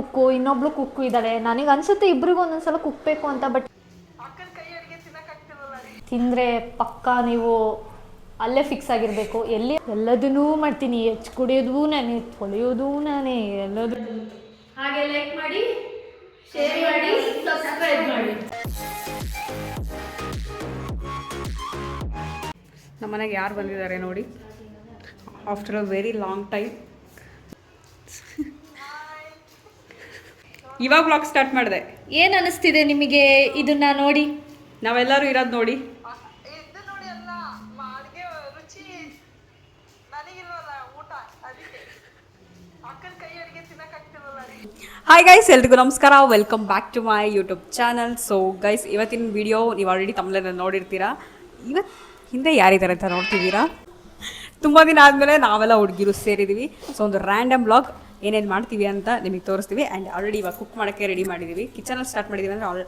ಕುಕ್ಕು, ಇನ್ನೊಬ್ಳು ಕುಕ್ಕು ಇದ್ದಾಳೆ. ನನಗೆ ಅನ್ಸುತ್ತೆ ಇಬ್ರಿಗೂ ಒಂದೊಂದ್ಸಲ ಕುಕ್ಬೇಕು ಅಂತ. ಬಟ್ ತಿಂದರೆ ಪಕ್ಕಾ ನೀವು ಅಲ್ಲೇ ಫಿಕ್ಸ್ ಆಗಿರಬೇಕು. ಎಲ್ಲದನ್ನೂ ಮಾಡ್ತೀನಿ. ಹೆಚ್ಚು ಕುಡಿಯೋದು ನಾನೇ, ತೊಳೆಯೋದು ನಾನೇ, ಎಲ್ಲದೂ. ಹಾಗೆ ಲೈಕ್ ಮಾಡಿ, ಶೇರ್ ಮಾಡಿ, ಸಬ್ಸ್ಕ್ರೈಬ್ ಮಾಡಿ. ನಮ್ಮ ಮನೆಗೆ ಯಾರು ಬಂದಿದ್ದಾರೆ ನೋಡಿ, after a very long time. ಇವಾಗ ಬ್ಲಾಗ್ ಸ್ಟಾರ್ಟ್ ಮಾಡಿದೆ. ಏನು ಅನ್ನಿಸ್ತಿದೆ ನಿಮಗೆ ಇದನ್ನ ನೋಡಿ? ನಾವೆಲ್ಲರೂ ಇರೋದು ನೋಡಿ. ಹಾಯ್ ಗೈಸ್, ಎಲ್ರಿಗೂ ನಮಸ್ಕಾರ. Welcome back to my YouTube channel. So guys, ಇವತ್ತಿನ ವಿಡಿಯೋ ನೀವು ಆಲ್ರೆಡಿ ತಮ್ಮಲ್ಲಿ ನೋಡಿರ್ತೀರಾ. ಇವತ್ತು ಹಿಂದೆ ಯಾರಿದ್ದಾರೆ ಅಂತ ನೋಡ್ತಿದ್ದೀರಾ. ತುಂಬ ದಿನ ಆದಮೇಲೆ ನಾವೆಲ್ಲ ಹುಡುಗಿರು ಸೇರಿದ್ದೀವಿ. ಸೊ ಒಂದು ರ್ಯಾಂಡಮ್ ಬ್ಲಾಗ್ ಏನೇನು ಮಾಡ್ತೀವಿ ಅಂತ ನಿಮಗೆ ತೋರಿಸ್ತೀವಿ. ಆ್ಯಂಡ್ ಆಲ್ರೆಡಿ ಇವಾಗ ಕುಕ್ ಮಾಡೋಕ್ಕೆ ರೆಡಿ ಮಾಡಿದ್ದೀವಿ. ಕಿಚನಲ್ಲಿ ಸ್ಟಾರ್ಟ್ ಮಾಡಿದ್ದೀವಿ ಅಂದರೆ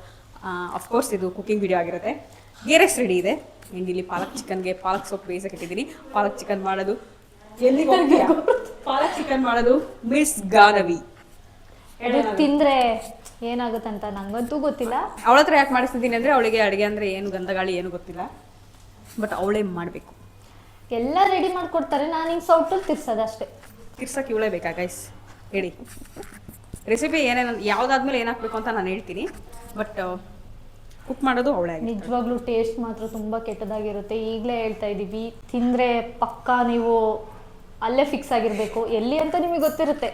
ಅಫ್ಕೋರ್ಸ್ ಇದು ಕುಕಿಂಗ್ ವಿಡಿಯೋ ಆಗಿರುತ್ತೆ. ಗೇರೆಕ್ಸ್ ರೆಡಿ ಇದೆ. ಆ್ಯಂಡ್ ಇಲ್ಲಿ ಪಾಲಕ್ ಚಿಕನ್ಗೆ ಪಾಲಕ್ ಸೊಪ್ಪು ಬೇಯಿಸಕ್ಕೆ ಇಟ್ಟಿದ್ದೀನಿ. ಪಾಲಕ್ ಚಿಕನ್ ಮಾಡೋದು ಪಾಲಕ್ ಚಿಕನ್ ಮಾಡೋದು ಮಿಸ್ ಗಾನವಿ. ತಿಂದರೆ ಏನಾಗುತ್ತಂತ ನಂಗಂತೂ ಗೊತ್ತಿಲ್ಲ. ಅವಳ ಹತ್ರ ಯಾಕೆ ಮಾಡಿಸ್ತಿದ್ದೀನಿ ಅಂದರೆ ಅವಳಿಗೆ ಅಡುಗೆ ಅಂದರೆ ಏನು ಗಂಧಗಾಳಿ ಏನು ಗೊತ್ತಿಲ್ಲ. ಬಟ್ ಅವಳೇ ಮಾಡಬೇಕು. ಎಲ್ಲ ರೆಡಿ ಮಾಡಿಕೊಡ್ತಾರೆ, ನಾನು ಹಿಂಗೆ ಸೌಟಲ್ಲಿ ತಿರ್ಸೋದು ಅಷ್ಟೇ. ತಿರ್ಸಕ್ಕೆ ಇವಳೇ ಬೇಕಾ ಗೈಸ್? ಹೇಳಿ ರೆಸಿಪಿ ಏನೇನು ಯಾವುದಾದ್ಮೇಲೆ ಏನು ಹಾಕಬೇಕು ಅಂತ ನಾನು ಹೇಳ್ತೀನಿ. ಬಟ್ ಕುಕ್ ಮಾಡೋದು ಅವಳೇ. ನಿಜವಾಗ್ಲೂ ಟೇಸ್ಟ್ ಮಾತ್ರ ತುಂಬ ಕೆಟ್ಟದಾಗಿರುತ್ತೆ. ಈಗಲೇ ಹೇಳ್ತಾ ಇದ್ದೀವಿ, ತಿಂದರೆ ಪಕ್ಕಾ ನೀವು ಅಲ್ಲೇ ಫಿಕ್ಸ್ ಆಗಿರಬೇಕು. ಎಲ್ಲಿ ಅಂತ ನಿಮಗೆ ಗೊತ್ತಿರುತ್ತೆ.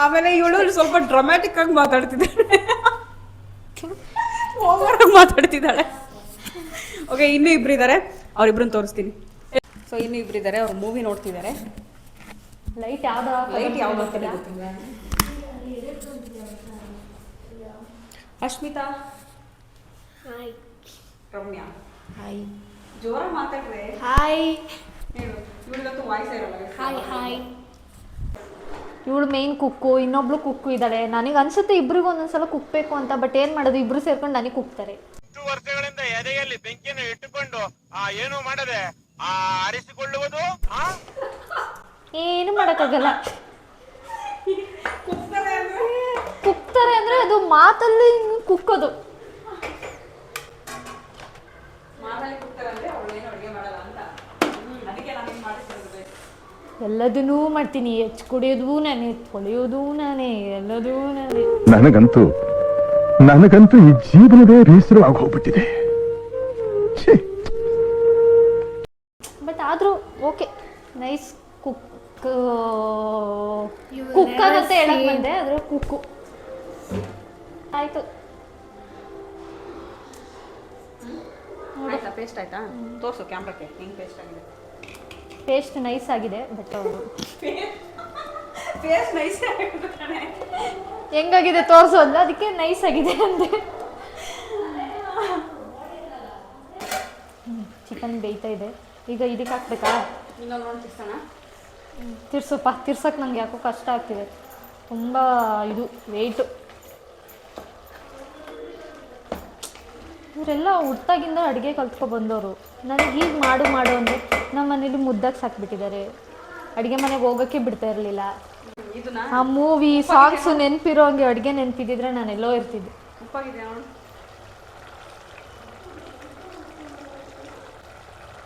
ಆಮೇಲೆ ಇವಳು ಸ್ವಲ್ಪ ಡ್ರಾಮ್ಯಾಟಿಕ್ ಆಗಿ ಮಾತಾಡ್ತಿದ್ದಾಳೆ, ಓವರಾಗಿ ಮಾತಾಡ್ತಿದ್ದಾಳೆ. ಓಕೆ, ಇನ್ನೂ ಇಬ್ರು ಇದ್ದಾರೆ, ಅವ್ರಿಬ್ರನ್ನ ತೋರಿಸ್ತೀನಿ. ಸೊ ಇನ್ನೂ ಇಬ್ರು ಇದ್ದಾರೆ, ಅವ್ರು ಮೂವಿ ನೋಡ್ತಿದ್ದಾರೆ. ಲೈಟ್ ಯಾವ್ದು ಗೊತ್ತಿಲ್ಲ. ಅಶ್ಮಿತಾ, ಹಾಯ್. ರಮ್ಯಾ, ಹಾಯ್. ಜೋರಾಗಿ ಮಾತಾಡ್ರೆ. ಹಾಯ್. ಹೇಳು, ಇವಳಿಗಂತೂ ವಾಯ್ಸ್ ಇರಲ್ಲ. Hi hi. ಇವಳು ಮೇನ್ ಕುಕ್ಕು, ಇನ್ನೊಬ್ಳು ಕುಕ್ಕು ಇದ್ದಾಳೆ. ನನಗೆ ಅನ್ಸುತ್ತೆ ಇಬ್ರಿಗೂ ಒಂದೊಂದ್ಸಲ ಕುಕ್ಬೇಕು ಅಂತ. ಬಟ್ ಏನು ಮಾಡೋದು, ಇಬ್ರು ಸೇರ್ಕೊಂಡು ನನಗೆ ಕುಕ್ತಾರೆ. ವರ್ಷಗಳಿಂದ ಎದೆಯಲ್ಲಿ ಬೆಂಕಿಯನ್ನು ಇಟ್ಟುಕೊಂಡು ಏನು ಮಾಡದೆ ಆರಿಸಿಕೊಳ್ಳುವುದು. ಏನು ಮಾಡೋಕ್ಕಾಗಲ್ಲ. ಕುಕ್ತಾರೆ ಅಂದ್ರೆ ಅದು ಮಾತಲ್ಲಿ ಕುಕ್ಕೋದು. ಎಲ್ಲದನ್ನೂ ಮಾಡ್ತೀನಿ. ಹೆಚ್ಚು ಕುಡಿಯೋದು ನಾನೇ, ತೊಳೆಯೋದು ನಾನೇ, ಎಲ್ಲದೂ ನಾನೇ. ನನಗಂತೂ ಈ ಜೀವನವೇ ಬೇಸರ ಆಗೋಗ್ಬಿಟ್ಟಿದೆ. ಬಟ್ ಆದರೂ ಓಕೆ, ನೈಸ್ ಕುಕ್ಕರ್ ಅಂತ ಹೇಳಕ್ ಬಂದೆ, ಆದ್ರೆ ಕುಕ್ಕು ಆಯ್ತು. ಆಯ್ತಾ? ಪೇಸ್ಟ್ ಆಯ್ತಾ? ತೋರಿಸು ಕ್ಯಾಮ್ರಕ್ಕೆ ಹೆಂಗೆ ಪೇಸ್ಟ್ ಆಗಿದೆ. ಪೇಸ್ಟ್ ನೈಸ್ ಆಗಿದೆ. ಬಟ್ ಪೇಸ್ಟ್ ನೈಸ್ ಹೆಂಗಾಗಿದೆ ತೋರಿಸು ಅಲ್ಲ, ಅದಕ್ಕೆ ನೈಸ್ ಆಗಿದೆ ಅಂದೆ. ಚಿಕನ್ ಬೇಯ್ತಾ ಇದೆ. ಈಗ ಇದಕ್ಕೆ ಹಾಕ್ಬೇಕಾ? ಇನ್ನೊಂದು ನೋಡಿ ತಿರ್ಸೋಣ. ತಿರ್ಸಪ್ಪ. ತಿರ್ಸಕ್ಕೆ ನಂಗೆ ಯಾಕೋ ಕಷ್ಟ ಆಗ್ತಿದೆ, ತುಂಬ ಇದು ವೆಯ್ಟು. ಇವರೆಲ್ಲ ಹುಟ್ಟಾಗಿಂದ ಅಡುಗೆ ಕಲ್ತ್ಕೊ ಬಂದವರು. ನನಗೆ ಹೀಗೆ ಮಾಡು ಅಂದರೆ ನಮ್ಮ ಮನೇಲಿ ಮುದ್ದಾಗಿ ಸಾಕ್ಬಿಟ್ಟಿದ್ದಾರೆ. ಅಡುಗೆ ಮನೆಗೆ ಹೋಗೋಕ್ಕೆ ಬಿಡ್ತಾ ಇರಲಿಲ್ಲ. ಆ ಮೂವಿ ಸಾಂಗ್ಸು ನೆನಪಿರೋ ಹಂಗೆ ಅಡುಗೆ ನೆನಪಿದ್ದಿದ್ರೆ ನಾನು ಎಲ್ಲೋ ಇರ್ತಿದ್ದೆ.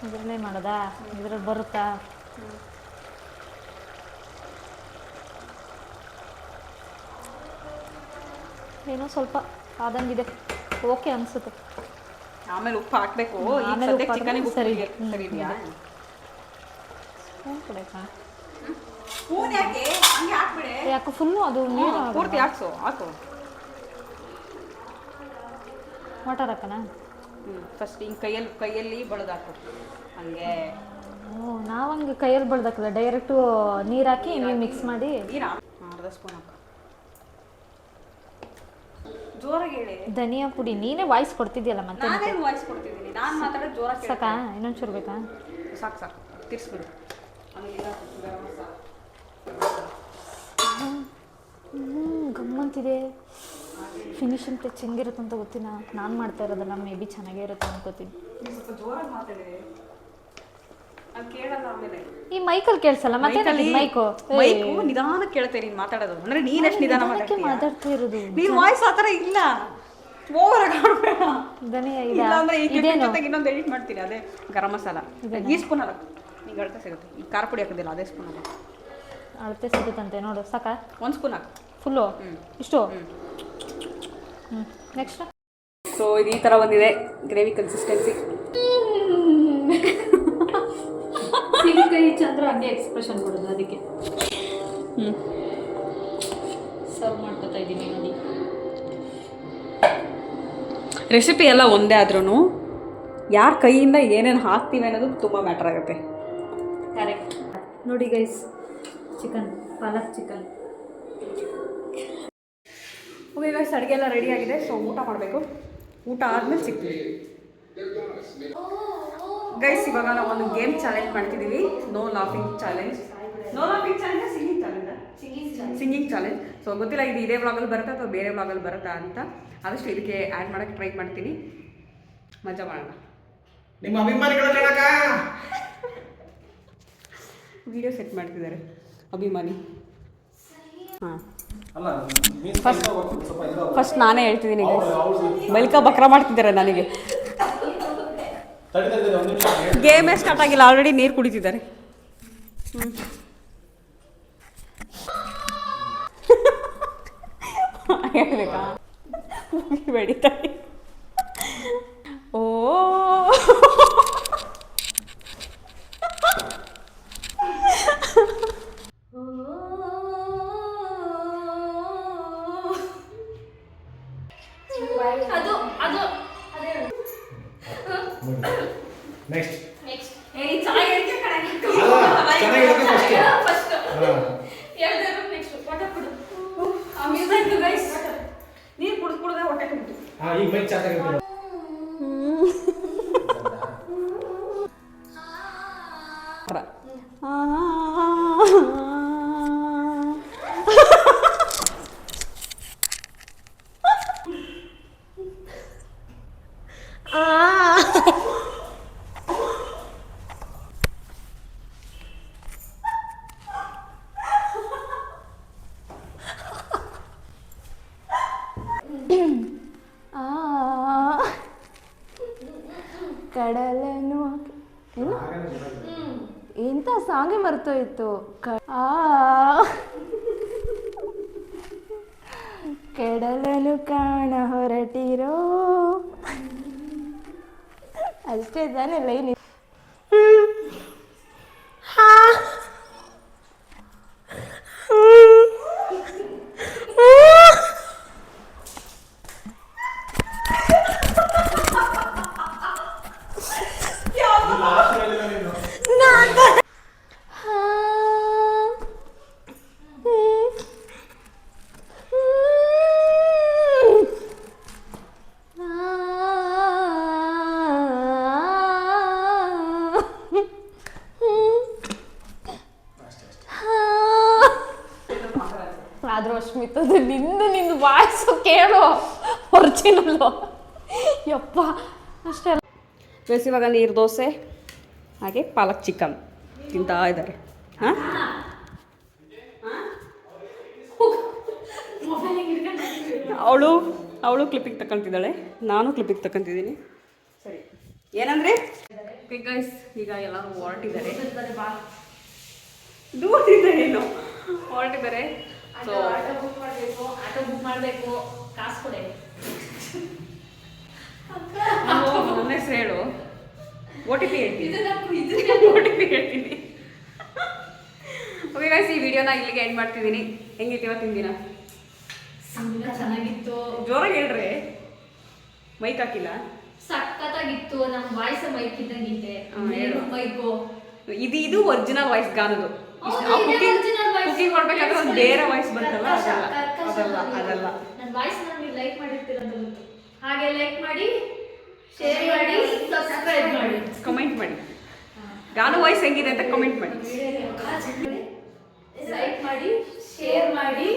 ಇದರಲ್ಲೇ ಮಾಡೋದಾ? ಇದ್ರಲ್ಲಿ ಬರುತ್ತಾ? ಏನೋ ಸ್ವಲ್ಪ ಆದಂಗಿದೆ, ಓಕೆ ಅನಿಸುತ್ತೆ. ಆಮೇಲೆ ಉಪ್ಪು ಹಾಕಬೇಕು. ಸರಿ ಯಾಕೆ ಫುಲ್ಲು ಅದು ನೀರು ಪೂರ್ತಿ ಹಾಕ್ಸು. ಹಾಕು. ವಾಟರ್ ಹಾಕೋಣ. ಫಸ್ಟ್ ಹಿಂಗೆ ಕೈಯಲ್ಲಿ ಬಳ್ದಾಕು ಹಂಗೆ. ನಾವು ಹಂಗೆ ಕೈಯಲ್ಲಿ ಬಳ್ದಾಕಲ್ಲ, ಡೈರೆಕ್ಟು ನೀರು ಹಾಕಿ ನೀವು ಮಿಕ್ಸ್ ಮಾಡಿ. ಅರ್ಧ ಸ್ಪೂನ್ ಹಾಕು. ಜೋರಾಗಿ ಹೇಳಿ. ಧನಿಯಾ ಪುಡಿ ನೀನೇ ವಾಯ್ಸ್ ಕೊಡ್ತಿದ್ಯಲ್ಲ ಮತ್ತೆ. ನಾನೇನು ವಾಯ್ಸ್ ಕೊಡ್ತಿದ್ದೀನಿ? ನಾನು ಮಾತಾಡೋದು ಜೋರಾಗಿ ಸಾಕಾ? ಇನ್ನೊಂಚೂರು ಬೇಕಾ? ಸಾಕು ತಿರ್ಸ್ಬಿಡು. ಗಮ್ಮಂತಿದೆ. ಫಿನಿಶಿಂಗ್ ಟಚ್ ಹೆಂಗಿರುತ್ತೆ ಅಂತ ಗೊತ್ತಿಲ್ಲ. ನಾನು ಮಾಡ್ತಾ ಇರೋದಲ್ಲ, ಮೇ ಬಿ ಚೆನ್ನಾಗೇ ಇರುತ್ತೆ ಅನ್ಕೋತೀನಿ. ಸ್ವಲ್ಪ ಜೋರಾಗಿ ಮಾತಾಡಿ. ಅಲ್ಲಿ ಕೇಳಲ್ಲ ಆಮೇಲೆ. ಈ ಮೈಕಲ್ಲಿ ಕೇಳಿಸಲ್ಲ ಮತ್ತೆ ಮೈಕು ಮೈಕು ನಿಧಾನ ಕೇಳುತ್ತೆ ನೀನು ಮಾತಾಡೋದು. ಅಂದ್ರೆ ನೀನಷ್ಟು ನಿಧಾನ ಮಾತಾಡ್ತಾ ಇರೋದು. ನೀನ್ ವಾಯ್ಸ್ ಆ ಥರ ಇಲ್ಲ, ಓವರ್ ಆಗಿ ಆಡ್ಬೇಡ. ದನಿ ಇಲ್ಲ ಅಂದ್ರೆ ಈ ಕ್ಲಿಪ್ ಜೊತೆಗೆ ಇನ್ನೊಂದು ಎಡಿಟ್ ಮಾಡ್ತೀನಿ. ಅದೇ ಗರಂ ಮಸಾಲ ಈ ಸ್ಪೂನ್ ಅಲ್ಲ, ನಿಂಗೆ ಅಳತೆ ಸಿಗುತ್ತೆ. ಈ ಖಾರ ಪುಡಿ ಹಾಕೋದಿಲ್ಲ, ಅದೇ ಸ್ಪೂನ್ ಅಲ್ಲ. ಅಳತೆ ಸಿಗುತ್ತಂತೆ ನೋಡು. ಸಾಕ 1 ಸ್ಪೂನ್ ಹಾಕು ಫುಲ್ಲು. ಇಷ್ಟು ನೆಕ್ಸ್ಟ್. ಸೊ ಇದು ಈ ಥರ ಬಂದಿದೆ ಗ್ರೇವಿ ಕನ್ಸಿಸ್ಟೆನ್ಸಿ. ಸಿಹಿಕೈ ಚಂದ್ರ ಹಂಗೆ ಎಕ್ಸ್ಪ್ರೆಷನ್ ಕೊಡೋದು, ಅದಕ್ಕೆ ಸರ್ವ್ ಮಾಡ್ಕೊತಾ ಇದ್ದೀನಿ ನೋಡಿ. ರೆಸಿಪಿ ಎಲ್ಲ ಒಂದೇ ಆದ್ರೂ ಯಾರ ಕೈಯಿಂದ ಏನೇನು ಹಾಕ್ತೀವಿ ಅನ್ನೋದು ತುಂಬ ಮ್ಯಾಟರ್ ಆಗುತ್ತೆ. ಕರೆಕ್ಟ್. ನೋಡಿ ಗೈಸ್, ಚಿಕನ್, ಪಾಲಕ್ ಚಿಕನ್. ಓಕೆ ಗೈಸ್, ಅಡುಗೆ ಎಲ್ಲ ರೆಡಿ ಆಗಿದೆ. ಸೊ ಊಟ ಮಾಡಬೇಕು. ಊಟ ಆದಮೇಲೆ ಸಿಗ್ತೀವಿ ಗೈಸ್. ಇವಾಗ ನಾವು ಒಂದು ಗೇಮ್ ಚಾಲೆಂಜ್ ಮಾಡ್ತಿದ್ದೀವಿ. No laughing challenge. No laughing challenge, singing challenge. Singing challenge. So ಗೊತ್ತಿಲ್ಲ ಇದು ಇದೇ ವ್ಲಾಗಲ್ಲಿ ಬರುತ್ತಾ ಅಥವಾ ಬೇರೆ ವ್ಲಾಗಲ್ಲಿ ಬರುತ್ತಾ ಅಂತ. ಆದಷ್ಟು ಇದಕ್ಕೆ ಆ್ಯಡ್ ಮಾಡೋಕ್ಕೆ ಟ್ರೈ ಮಾಡ್ತೀನಿ. ಮಜಾ ಮಾಡೋಣ. ನಿಮ್ಮ ಅಭಿಮಾನಿಗಳ ಕಣಕ ವಿಡಿಯೋ ಸೆಟ್ ಮಾಡ್ತಿದ್ದಾರೆ ಅಭಿಮಾನಿ. ಹಾಂ, ಫಸ್ಟ್ ನಾನೇ ಹೇಳ್ತಿದ್ದೀನಿ. ಬಲ್ಕ ಬಕ್ರ ಮಾಡ್ತಿದ್ದಾರೆ ನನಗೆ. ಗೇಮೇ ಸ್ಟಾರ್ಟ್ ಆಗಿಲ್ಲ, ಆಲ್ರೆಡಿ ನೀರು ಕುಡಿತಿದ್ದಾರೆ. ಹೇಳ್ಬೇಕಾ? ಬೆಡಿತಾರೆ. ಓ ಅದು ಅದು ನೆಕ್ಸ್ಟ್ ನೆಕ್ಸ್ಟ್ ಚೆನ್ನಾಗಿರುತ್ತೆ ಫಸ್ಟ್. ನೀರು ಕುಡಿದ್ರೆ ಹೊಟ್ಟೆ ಕುಡಿತು. ಈಗ ಮೈಕ್ ಚೆನ್ನಾಗಿರುತ್ತೆ. ಕಡಲನು ಏನು ಎಂತ ಸಾಂಗೇ ಮರ್ತೋಯ್ತು. ಕಡಲನು ಕಾಣ ಹೊರಟಿರೋ ಅಷ್ಟೇ ತಾನೇ ಲೈನ್. ಆದ್ರೂ ಅಶ್ಮಿತದು ನಿಂದು ವಾಯ್ಸು ಕೇಳೋ ಒರಿಜಿನಲ್ಲು. ಯಪ್ಪ ಅಷ್ಟೇ. ಪ್ಲಸ್ ಇವಾಗ ನೀರು ದೋಸೆ ಹಾಗೆ ಪಾಲಕ್ ಚಿಕನ್ ತಿಂತಾ ಇದ್ದಾರೆ. ಹಾಂ, ಅವಳು ಕ್ಲಿಪ್ಪಿಗೆ ತಗೊಳ್ತಿದ್ದಾಳೆ, ನಾನು ಕ್ಲಿಪ್ಪಿಗೆ ತಗೊತಿದ್ದೀನಿ. ಸರಿ, ಏನಂದರೆ ಗೈಸ್ ಈಗ ಎಲ್ಲರೂ ಹೊರಟಿದ್ದಾರೆ. ಏನು ಹೊರಟಿದ್ದಾರೆ. ಸೊ ಆಟೋ ಬುಕ್ ಮಾಡಬೇಕು, ಕಾಸು ಕೊಡೆ. ನನ್ನ ಹೆಸರು ಹೇಳು. OTP ಹೇಳ್ತೀನಿ. OTP ಹೇಳ್ತೀನಿ. ಓಕೆ ಗೈಸ್, ಈ ವಿಡಿಯೋನ ಇಲ್ಲಿಗೆ ಎಂಡ್ ಮಾಡ್ತಿದ್ದೀನಿ. ಹೆಂಗಿತ್ತು ಇವತ್ತಿನ ದಿನ? ಚೆನ್ನಾಗಿತ್ತು. ಜೋರಾಗಿ ಹೇಳ್ರಿ, ಮೈಕ್ ಹಾಕಿಲ್ಲ. ಸಖತ್ತಾಗಿತ್ತು. ನಮ್ಮ ವಾಯ್ಸ್ ಮೈಕ್ ಇದ್ದಂಗಿದೆ. ಮೈಕು ಇದು ಒರಿಜಿನಲ್ ವಾಯ್ಸ್ ಗಾನದು. ಕುಕಿಂಗ್ ಮಾಡ್ಬೇಕಾದ್ರೆ ಒಂದು ಬೇರೆ ವಾಯ್ಸ್ ಬಂತಲ್ಲ, ಅದಲ್ಲ. ನನ್ನ ವಾಯ್ಸ್ ನೀವು ಲೈಕ್ ಮಾಡಿರ್ತೀರಂತ ಗೊತ್ತು. ಹಾಗೆ ಲೈಕ್ ಮಾಡಿ, ಶೇರ್ ಮಾಡಿ, ಸಬ್ಸ್ಕ್ರೈಬ್ ಮಾಡಿ, ಕಮೆಂಟ್ ಮಾಡಿ. ಗಾನ ವಾಯ್ಸ್ ಹೆಂಗಿದೆ ಅಂತ ಕಮೆಂಟ್ ಮಾಡಿ. ಲೈಕ್ ಮಾಡಿ, ಶೇರ್ ಮಾಡಿ,